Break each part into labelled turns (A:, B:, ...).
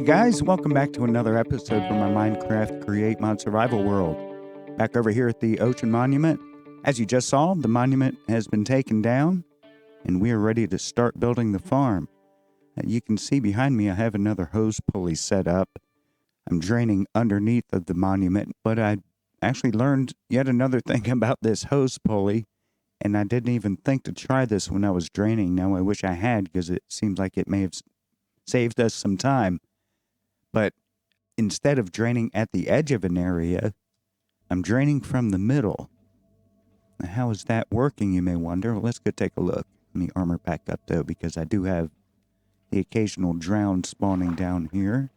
A: guys, welcome back to another episode from our Minecraft Create Mod Survival world. Back over here at the Ocean Monument. As you just saw, the monument has been taken down, and we are ready to start building the farm. You can see behind me I have another hose pulley set up. I'm draining underneath of the monument, but I actually learned yet another thing about this hose pulley, and I didn't even think to try this when I was draining. Now I wish I had, because it seems like it may have saved us some time. But instead of draining at the edge of an area, I'm draining from the middle. Now, how is that working, you may wonder? Well, let's go take a look. Let me armor back up, though, because I do have the occasional drown spawning down here.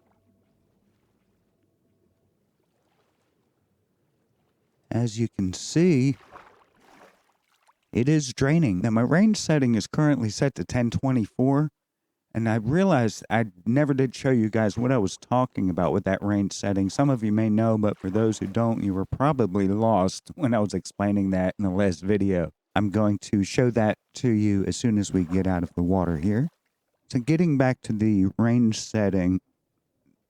A: As you can see, it is draining. Now, my range setting is currently set to 1024. And I realized I never did show you guys what I was talking about with that range setting. Some of you may know, but for those who don't, you were probably lost when I was explaining that in the last video. I'm going to show that to you as soon as we get out of the water here. So getting back to the range setting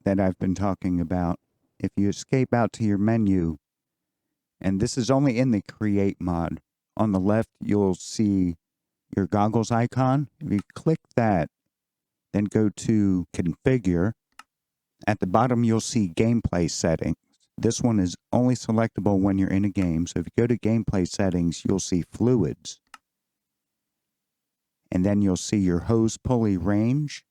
A: that I've been talking about, if you escape out to your menu, and this is only in the Create mod, on the left you'll see your goggles icon. If you click that, then go to Configure. At the bottom, you'll see Gameplay Settings. This one is only selectable when you're in a game. So if you go to Gameplay Settings, you'll see Fluids. And then you'll see your hose pulley range.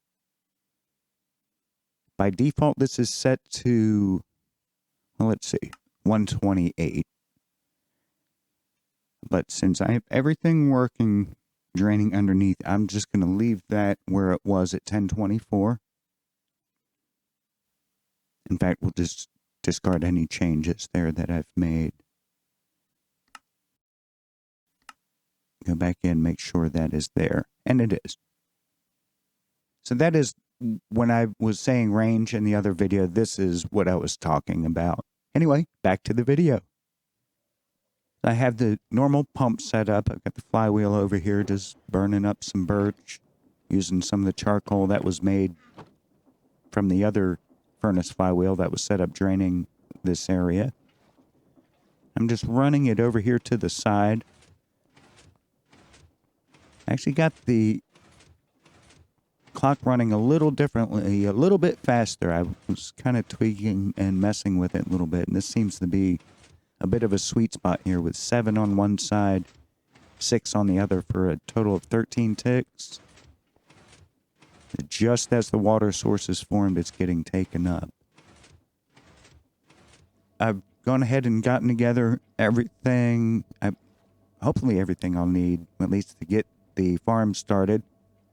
A: By default, this is set to, well, let's see, 128. But since I have everything working, draining underneath, I'm just going to leave that where it was at 1024. In fact, we'll just discard any changes there that I've made. Go back in, make sure that is there. And it is. So that is, when I was saying range in the other video, this is what I was talking about. Anyway, back to the video. I have the normal pump set up. I've got the flywheel over here just burning up some birch, using some of the charcoal that was made from the other furnace flywheel that was set up draining this area. I'm just running it over here to the side. I actually got the clock running a little differently, a little bit faster. I was kind of tweaking and messing with it a little bit, and this seems to be a bit of a sweet spot here with 7 on one side, 6 on the other for a total of 13 ticks. Just as the water source is formed, it's getting taken up. I've gone ahead and gotten together everything, hopefully everything I'll need, at least to get the farm started.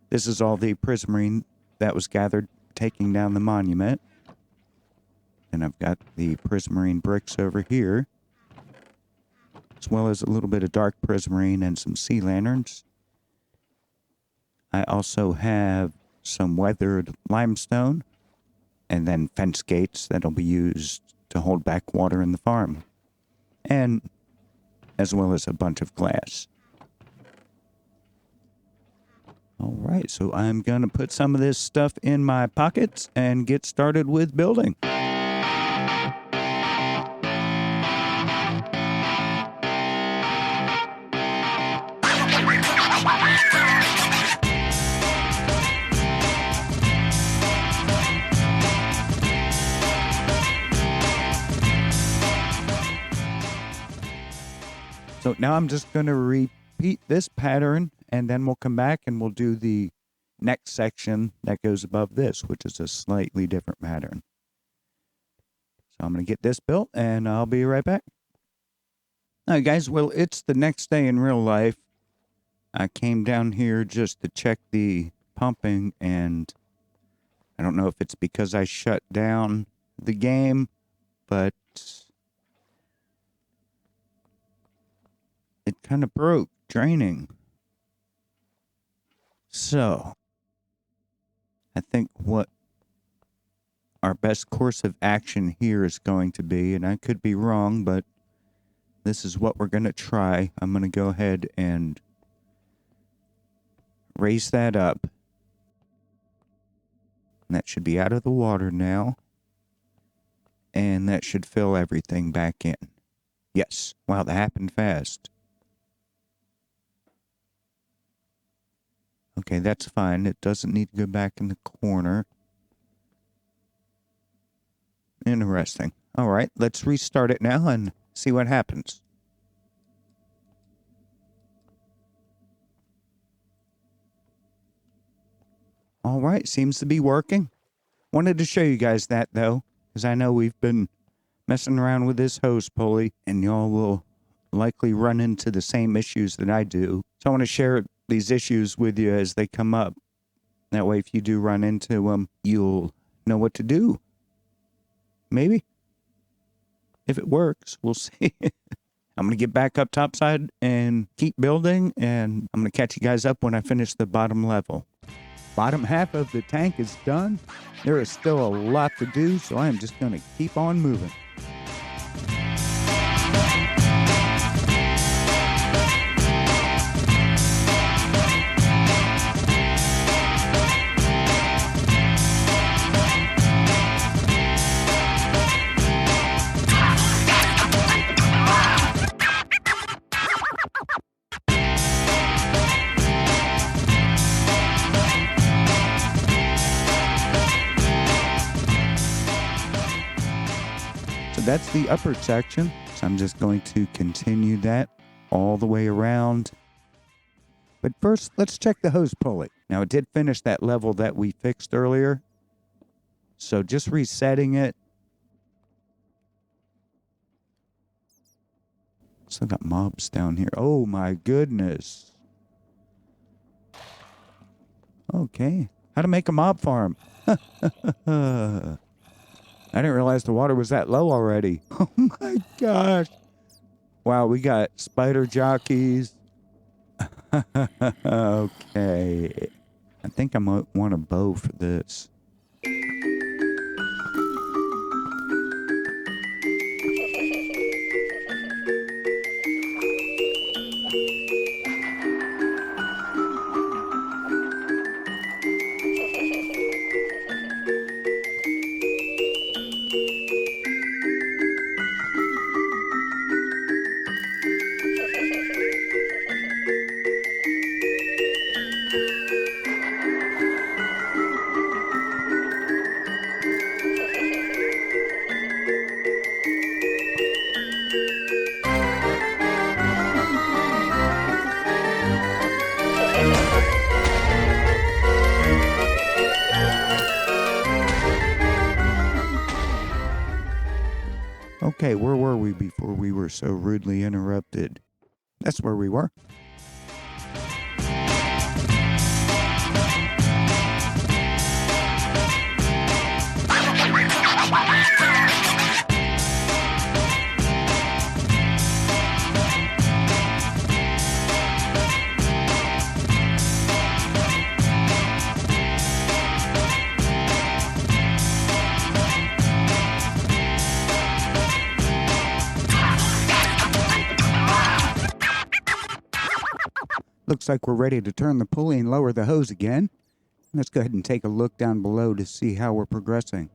A: This is all the Prismarine that was gathered taking down the monument. And I've got the Prismarine bricks over here, as well as a little bit of dark prismarine and some sea lanterns. I also have some weathered limestone and then fence gates that'll be used to hold back water in the farm, and as well as a bunch of glass. All right, so I'm going to put some of this stuff in my pockets and get started with building. So now I'm just going to repeat this pattern, and then we'll come back and we'll do the next section that goes above this, which is a slightly different pattern. So I'm going to get this built, and I'll be right back. All right, guys, well, it's the next day in real life. I came down here just to check the pumping, and I don't know if it's because I shut down the game, but it kind of broke, draining. So I think what our best course of action here is going to be, and I could be wrong, but this is what we're going to try. I'm going to go ahead and raise that up. And that should be out of the water now. And that should fill everything back in. Yes. Wow, that happened fast. Okay, that's fine. It doesn't need to go back in the corner. Interesting. All right, let's restart it now and see what happens. All right, seems to be working. Wanted to show you guys that, though, because I know we've been messing around with this hose pulley, and y'all will likely run into the same issues that I do. So I want to share these issues with you as they come up. That way, if you do run into them, you'll know what to do. Maybe. If it works, we'll see. I'm going to get back up topside and keep building, and I'm going to catch you guys up when I finish the bottom level. Bottom half of the tank is done. There is still a lot to do, so I'm just going to keep on moving. That's the upper section, so I'm just going to continue that all the way around. But first, let's check the hose pulley. Now, it did finish that level that we fixed earlier, so just resetting it. Still got mobs down here. Oh my goodness. Okay, how to make a mob farm. I didn't realize the water was that low already. Oh my gosh. Wow, we got spider jockeys. Okay. I think I might want a bow for this. Okay, where were we before we were so rudely interrupted? That's where we were. Looks like we're ready to turn the pulley and lower the hose again. Let's go ahead and take a look down below to see how we're progressing.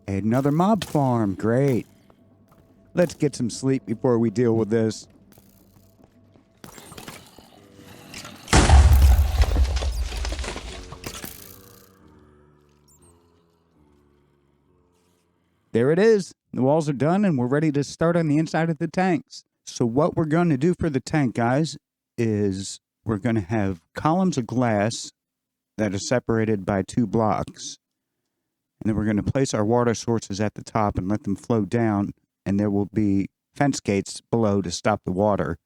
A: Another mob farm. Great. Let's get some sleep before we deal with this. There it is. The walls are done and we're ready to start on the inside of the tanks. So what we're going to do for the tank, guys, is we're going to have columns of glass that are separated by 2 blocks. And then we're going to place our water sources at the top and let them flow down. And there will be fence gates below to stop the water.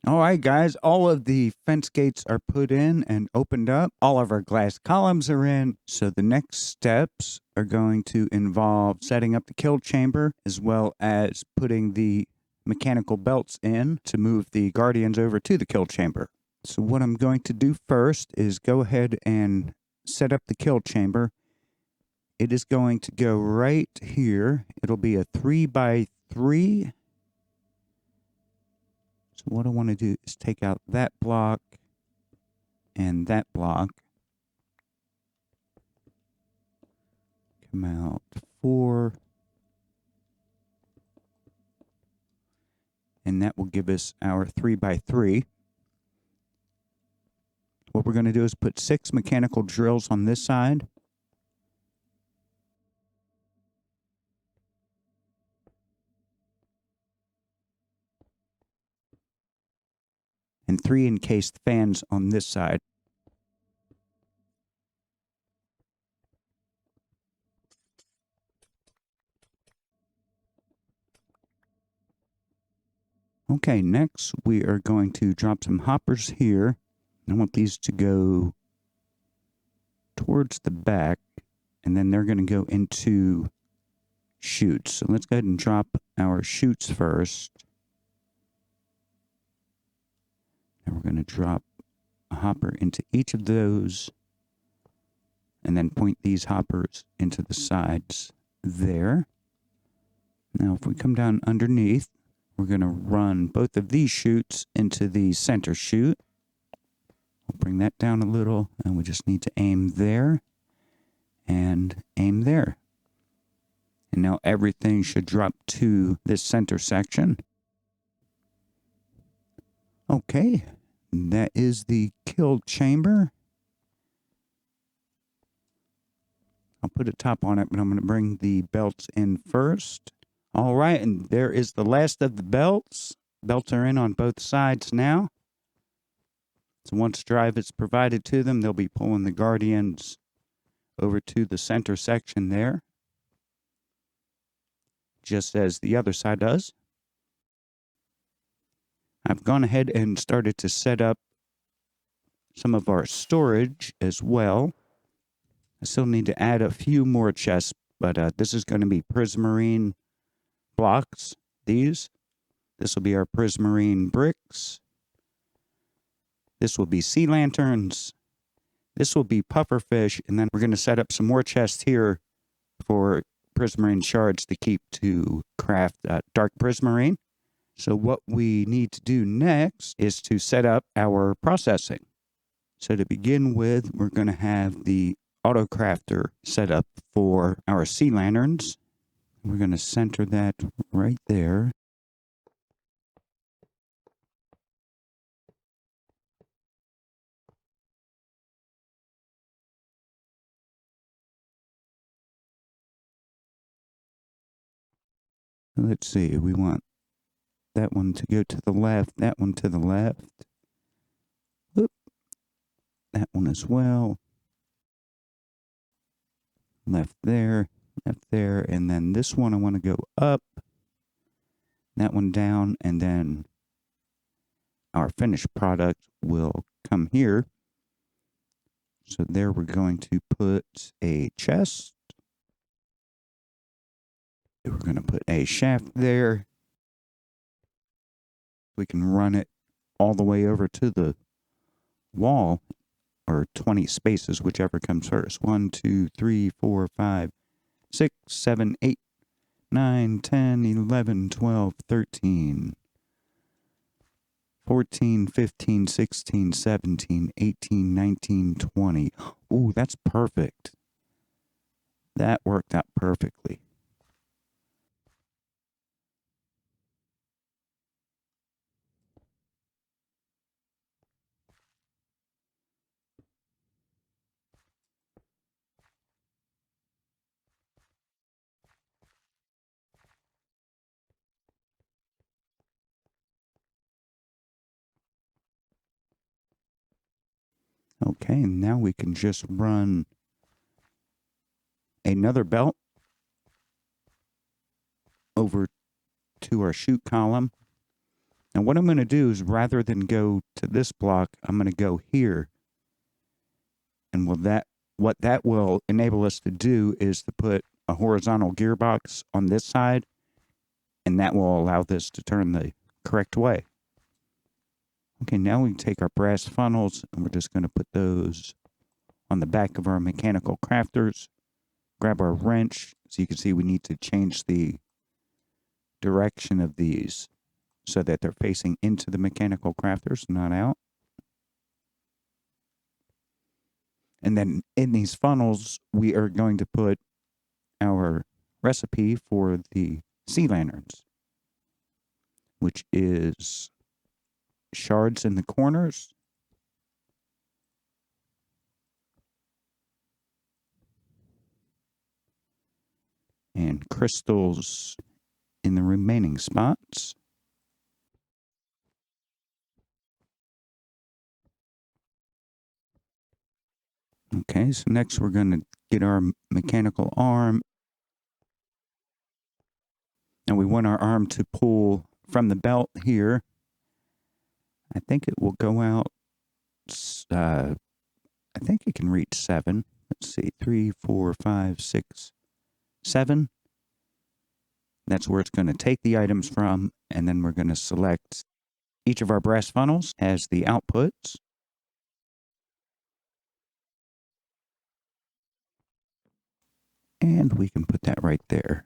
A: All right, guys, all of the fence gates are put in and opened up. All of our glass columns are in. So the next steps are going to involve setting up the kill chamber as well as putting the mechanical belts in to move the guardians over to the kill chamber. So what I'm going to do first is go ahead and set up the kill chamber. It is going to go right here. It'll be a 3x3. So what I want to do is take out that block and that block. Come out 4. And that will give us our 3x3. What we're going to do is put 6 mechanical drills on this side. And 3 encased fans on this side. Okay, next we are going to drop some hoppers here. I want these to go towards the back, and then they're going to go into chutes. So let's go ahead and drop our chutes first. And we're going to drop a hopper into each of those, and then point these hoppers into the sides there. Now if we come down underneath, we're going to run both of these chutes into the center chute. We'll bring that down a little, and we just need to aim there and aim there. And now everything should drop to this center section. Okay, that is the kill chamber. I'll put a top on it, but I'm going to bring the belts in first. All right, and there is the last of the belts. Belts are in on both sides now. So once drive is provided to them, they'll be pulling the Guardians over to the center section there, just as the other side does. I've gone ahead and started to set up some of our storage as well. I still need to add a few more chests, but this is going to be Prismarine blocks. This will be our Prismarine bricks. This will be sea lanterns. This will be pufferfish, and then we're going to set up some more chests here for Prismarine shards to keep to craft dark Prismarine. So what we need to do next is to set up our processing. So to begin with, we're going to have the auto crafter set up for our sea lanterns. We're going to center that right there. Let's see, we want that one to go to the left, that one to the left. Oop. That one as well. Left there, and then this one I want to go up. That one down, and then our finished product will come here. So there we're going to put a chest. We're going to put a shaft there. We can run it all the way over to the wall, or 20 spaces, whichever comes first. 1, 2, 3, 4, 5, 6, 7, 8, 9, 10, 11, 12, 13, 14, 15, 16, 17, 18, 19, 20. Ooh, that's perfect. That worked out perfectly. Okay, and now we can just run another belt over to our chute column. And what I'm going to do is, rather than go to this block, I'm going to go here. And what that will enable us to do is to put a horizontal gearbox on this side, and that will allow this to turn the correct way. Okay, now we can take our brass funnels, and we're just going to put those on the back of our mechanical crafters. Grab our wrench. So you can see we need to change the direction of these. so that they're facing into the mechanical crafters, not out. And then in these funnels, we are going to put our recipe for the sea lanterns, which is shards in the corners, and crystals in the remaining spots. Okay, so next we're going to get our mechanical arm. And we want our arm to pull from the belt here. I think it will go out, I think it can reach 7. Let's see, 3, 4, 5, 6, 7. That's where it's going to take the items from, and then we're going to select each of our brass funnels as the outputs. And we can put that right there.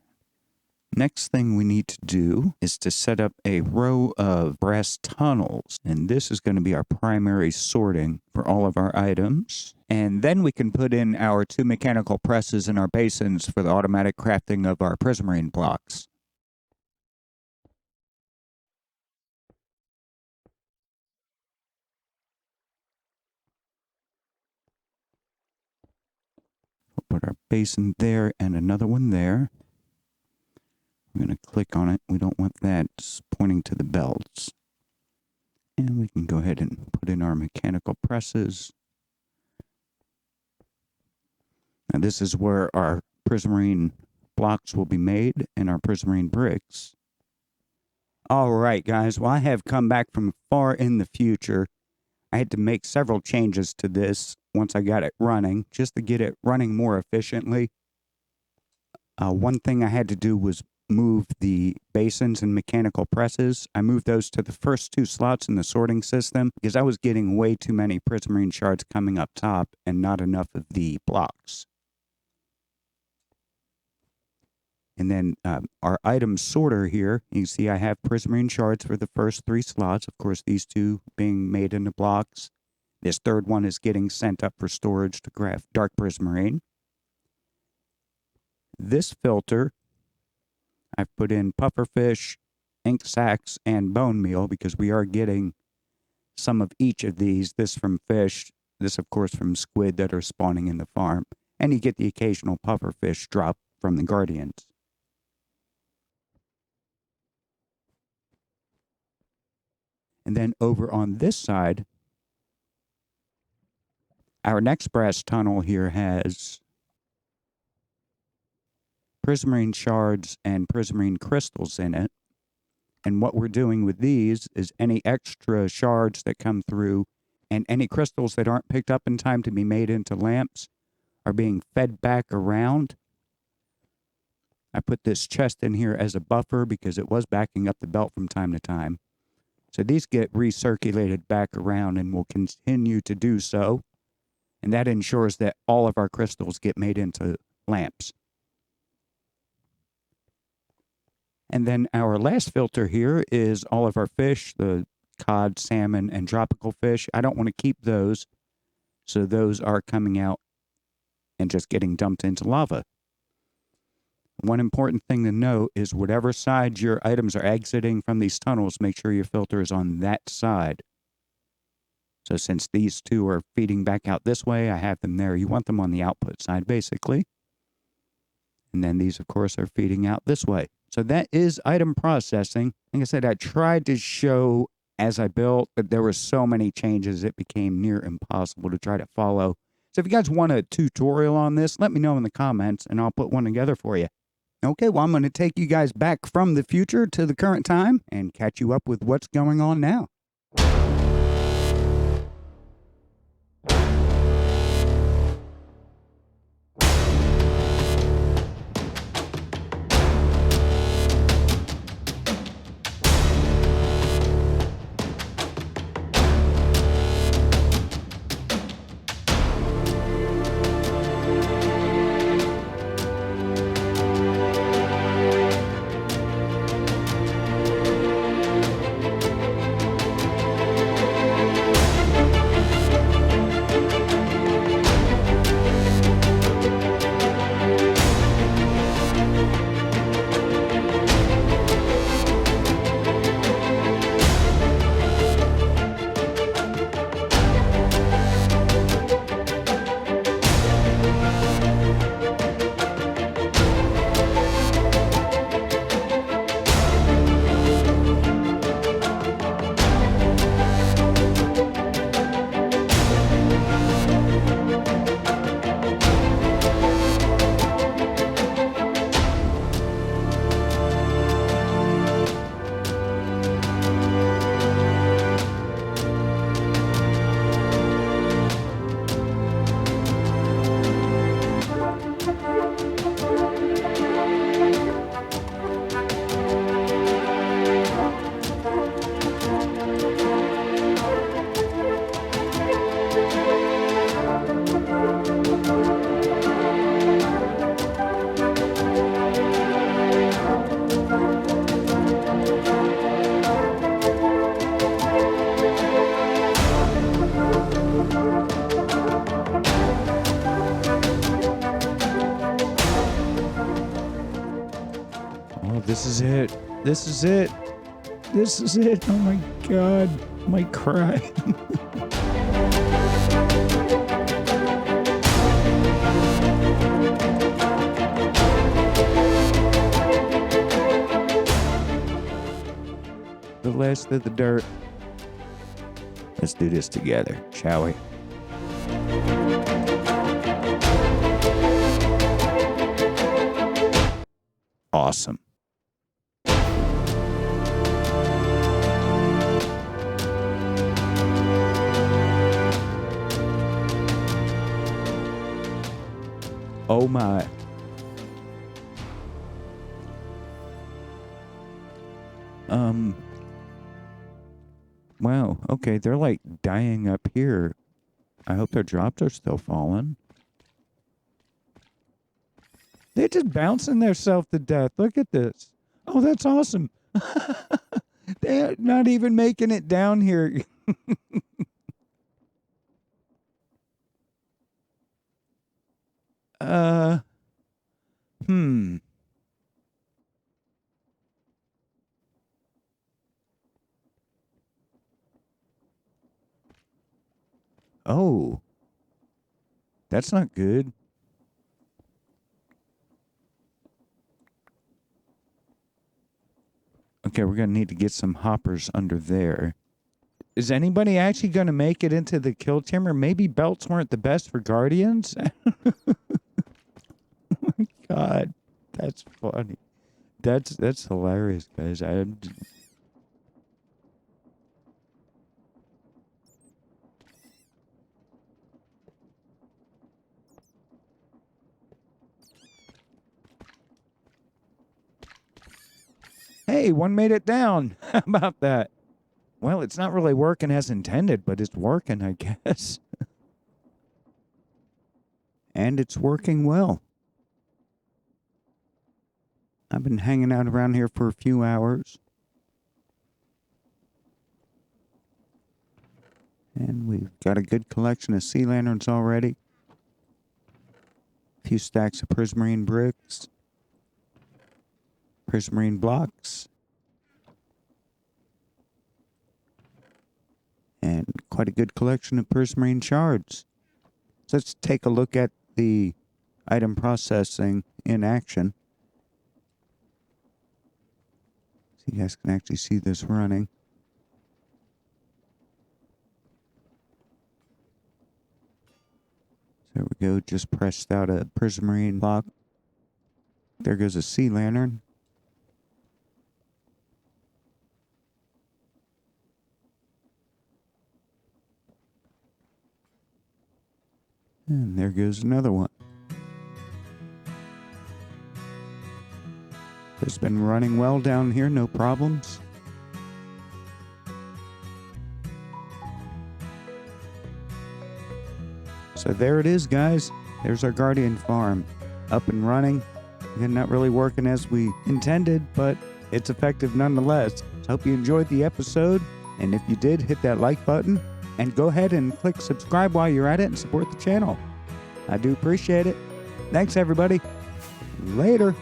A: Next thing we need to do is to set up a row of brass tunnels, and this is going to be our primary sorting for all of our items. And then we can put in our 2 mechanical presses and our basins for the automatic crafting of our Prismarine blocks. We'll put our basin there and another one there. We're going to click on it. We don't want that pointing to the belts. And we can go ahead and put in our mechanical presses. Now this is where our Prismarine blocks will be made and our Prismarine bricks. All right, guys. Well, I have come back from far in the future. I had to make several changes to this once I got it running, just to get it running more efficiently. One thing I had to do was move the basins and mechanical presses. I moved those to the first 2 slots in the sorting system because I was getting way too many Prismarine shards coming up top and not enough of the blocks. And then our item sorter here, you see I have Prismarine shards for the first 3 slots. Of course, these 2 being made into blocks. This third one is getting sent up for storage to craft dark Prismarine. This filter, I've put in pufferfish, ink sacs, and bone meal because we are getting some of each of these. This from fish, this of course from squid that are spawning in the farm. And you get the occasional pufferfish drop from the Guardians. And then over on this side, our next brass tunnel here has Prismarine shards and Prismarine crystals in it. And what we're doing with these is any extra shards that come through and any crystals that aren't picked up in time to be made into lamps are being fed back around. I put this chest in here as a buffer because it was backing up the belt from time to time. So these get recirculated back around and will continue to do so. And that ensures that all of our crystals get made into lamps. And then our last filter here is all of our fish, the cod, salmon, and tropical fish. I don't want to keep those, so those are coming out and just getting dumped into lava. One important thing to note is whatever side your items are exiting from these tunnels, make sure your filter is on that side. So since these 2 are feeding back out this way, I have them there. You want them on the output side, basically. And then these, of course, are feeding out this way. So that is item processing. Like I said, I tried to show as I built, but there were so many changes it became near impossible to try to follow. So if you guys want a tutorial on this, let me know in the comments, and I'll put one together for you. Okay, well, I'm going to take you guys back from the future to the current time and catch you up with what's going on now. Oh, this is it. This is it. This is it. Oh my God. I might cry. The last of the dirt. Let's do this together, shall we? Awesome. Oh my. Wow. Okay, they're like dying up here. I hope their drops are still falling. They're just bouncing themselves to death. Look at this. Oh, that's awesome. They're not even making it down here. Oh. That's not good. Okay, we're going to need to get some hoppers under there. Is anybody actually going to make it into the kill timber? Maybe belts weren't the best for guardians? Oh my God. That's funny. That's hilarious, guys. Hey, one made it down. How about that? Well, it's not really working as intended, but it's working, I guess. And it's working well. I've been hanging out around here for a few hours. And we've got a good collection of sea lanterns already. A few stacks of Prismarine bricks. Prismarine blocks. And quite a good collection of Prismarine shards. So let's take a look at the item processing in action. So you guys can actually see this running. So there we go, just pressed out a Prismarine block. There goes a sea lantern. And there goes another one. It's been running well down here, no problems. So there it is, guys. There's our Guardian farm up and running. Again, not really working as we intended, but it's effective nonetheless. So hope you enjoyed the episode. And if you did, hit that like button. And go ahead and click subscribe while you're at it and support the channel. I do appreciate it. Thanks, everybody. Later.